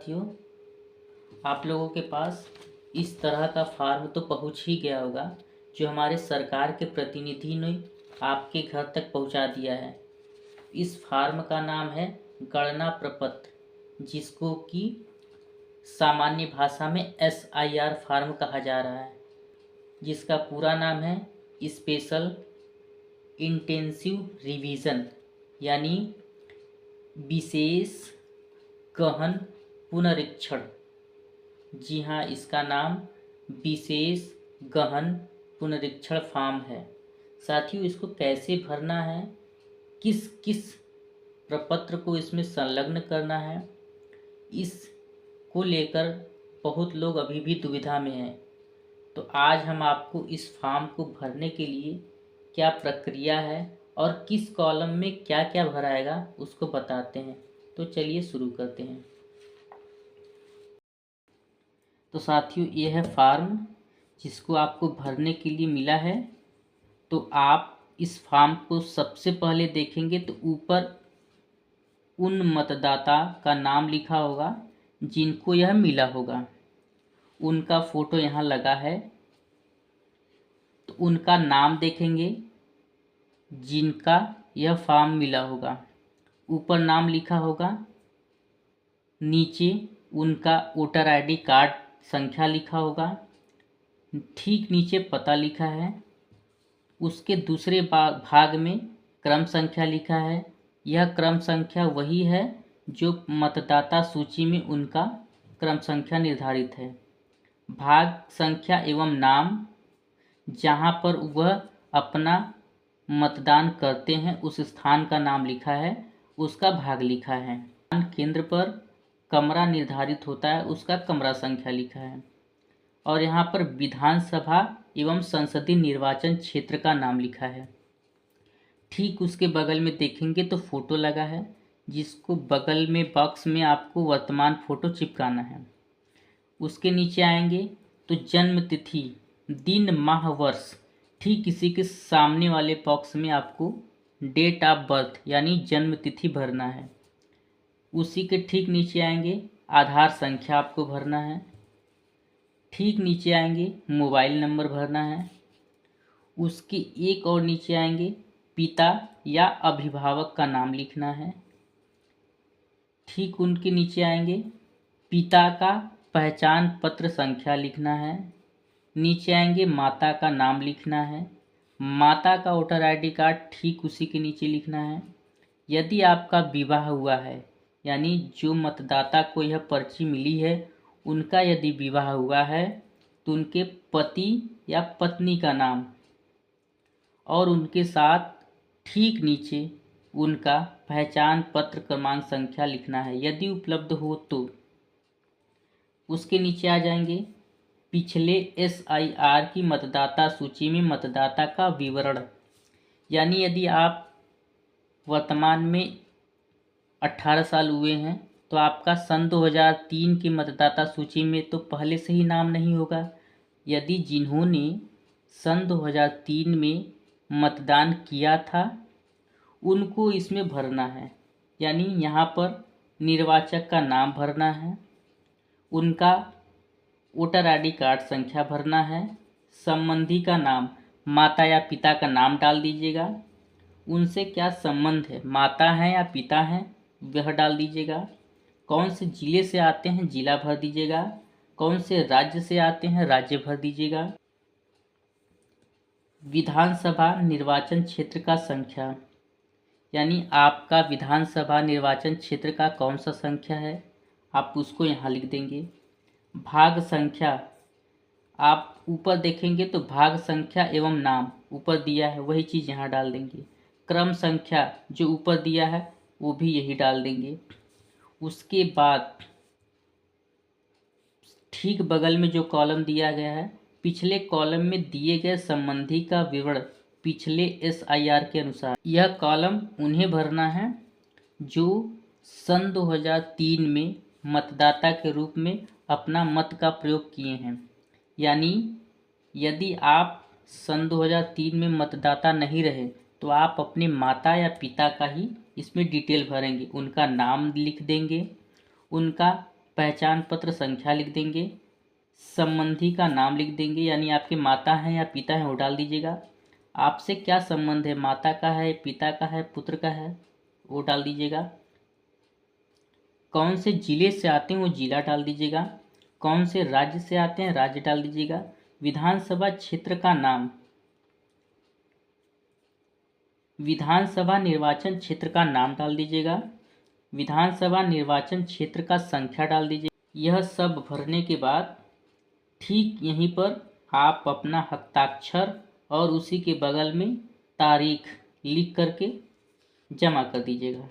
साथियों, आप लोगों के पास इस तरह का फॉर्म तो पहुंच ही गया होगा जो हमारे सरकार के प्रतिनिधि ने आपके घर तक पहुंचा दिया है। इस फॉर्म का नाम है गणना प्रपत्र, जिसको कि सामान्य भाषा में SIR फॉर्म कहा जा रहा है, जिसका पूरा नाम है स्पेशल इंटेंसिव रिवीजन, यानी विशेष गहन पुनरीक्षण। जी हाँ, इसका नाम विशेष गहन पुनरीक्षण फॉर्म है। साथियों, इसको कैसे भरना है, किस किस प्रपत्र को इसमें संलग्न करना है, इसको लेकर बहुत लोग अभी भी दुविधा में हैं। तो आज हम आपको इस फॉर्म को भरने के लिए क्या प्रक्रिया है और किस कॉलम में क्या क्या भराएगा उसको बताते हैं। तो चलिए शुरू करते हैं। तो साथियों, ये है फॉर्म जिसको आपको भरने के लिए मिला है। तो आप इस फॉर्म को सबसे पहले देखेंगे तो ऊपर उन मतदाता का नाम लिखा होगा जिनको यह मिला होगा। उनका फ़ोटो यहाँ लगा है, तो उनका नाम देखेंगे जिनका यह फॉर्म मिला होगा। ऊपर नाम लिखा होगा, नीचे उनका वोटर ID कार्ड संख्या लिखा होगा, ठीक नीचे पता लिखा है, उसके दूसरे भाग में क्रम संख्या लिखा है। यह क्रम संख्या वही है जो मतदाता सूची में उनका क्रम संख्या निर्धारित है। भाग संख्या एवं नाम, जहाँ पर वह अपना मतदान करते हैं उस स्थान का नाम लिखा है, उसका भाग लिखा है। केंद्र पर कमरा निर्धारित होता है, उसका कमरा संख्या लिखा है। और यहाँ पर विधानसभा एवं संसदीय निर्वाचन क्षेत्र का नाम लिखा है। ठीक उसके बगल में देखेंगे तो फोटो लगा है, जिसको बगल में बॉक्स में आपको वर्तमान फोटो चिपकाना है। उसके नीचे आएंगे तो जन्म तिथि, दिन, माह, वर्ष, ठीक इसी के सामने वाले बॉक्स में आपको डेट ऑफ बर्थ यानी जन्म तिथि भरना है। उसी के ठीक नीचे आएंगे आधार संख्या आपको भरना है। ठीक नीचे आएंगे मोबाइल नंबर भरना है। उसके एक और नीचे आएंगे पिता या अभिभावक का नाम लिखना है। ठीक उनके नीचे आएंगे पिता का पहचान पत्र संख्या लिखना है। नीचे आएंगे माता का नाम लिखना है। माता का वोटर ID कार्ड ठीक उसी के नीचे लिखना है। यदि आपका विवाह हुआ है, यानी जो मतदाता को यह पर्ची मिली है उनका यदि विवाह हुआ है तो उनके पति या पत्नी का नाम और उनके साथ ठीक नीचे उनका पहचान पत्र क्रमांक संख्या लिखना है यदि उपलब्ध हो तो। उसके नीचे आ जाएंगे पिछले SIR की मतदाता सूची में मतदाता का विवरण, यानी यदि आप वर्तमान में 18 साल हुए हैं तो आपका सन 2003 की मतदाता सूची में तो पहले से ही नाम नहीं होगा। यदि जिन्होंने सन 2003 में मतदान किया था उनको इसमें भरना है, यानी यहाँ पर निर्वाचक का नाम भरना है, उनका वोटर ID कार्ड संख्या भरना है, संबंधी का नाम, माता या पिता का नाम डाल दीजिएगा, उनसे क्या संबंध है, माता हैं या पिता हैं वह डाल दीजिएगा, कौन से ज़िले से आते हैं ज़िला भर दीजिएगा, कौन से राज्य से आते हैं राज्य भर दीजिएगा। विधानसभा निर्वाचन क्षेत्र का संख्या, यानी आपका विधानसभा निर्वाचन क्षेत्र का कौन सा संख्या है आप उसको यहाँ लिख देंगे। भाग संख्या, आप ऊपर देखेंगे तो भाग संख्या एवं नाम ऊपर दिया है वही चीज़ यहाँ डाल देंगे। क्रम संख्या जो ऊपर दिया है वो भी यही डाल देंगे। उसके बाद ठीक बगल में जो कॉलम दिया गया है, पिछले कॉलम में दिए गए संबंधी का विवरण पिछले SIR के अनुसार, यह कॉलम उन्हें भरना है जो सन 2003 में मतदाता के रूप में अपना मत का प्रयोग किए हैं। यानी यदि आप सन 2003 में मतदाता नहीं रहे तो आप अपने माता या पिता का ही इसमें डिटेल भरेंगे। उनका नाम लिख देंगे, उनका पहचान पत्र संख्या लिख देंगे, संबंधी का नाम लिख देंगे, यानी आपके माता हैं या पिता हैं वो डाल दीजिएगा। आपसे क्या संबंध है, माता का है, पिता का है, पुत्र का है, वो डाल दीजिएगा। कौन से जिले से आते हैं वो जिला डाल दीजिएगा। कौन से राज्य से आते हैं राज्य डाल दीजिएगा। विधानसभा क्षेत्र का नाम, विधानसभा निर्वाचन क्षेत्र का नाम डाल दीजिएगा। विधानसभा निर्वाचन क्षेत्र का संख्या डाल दीजिए। यह सब भरने के बाद ठीक यहीं पर आप अपना हस्ताक्षर और उसी के बगल में तारीख लिख करके जमा कर दीजिएगा।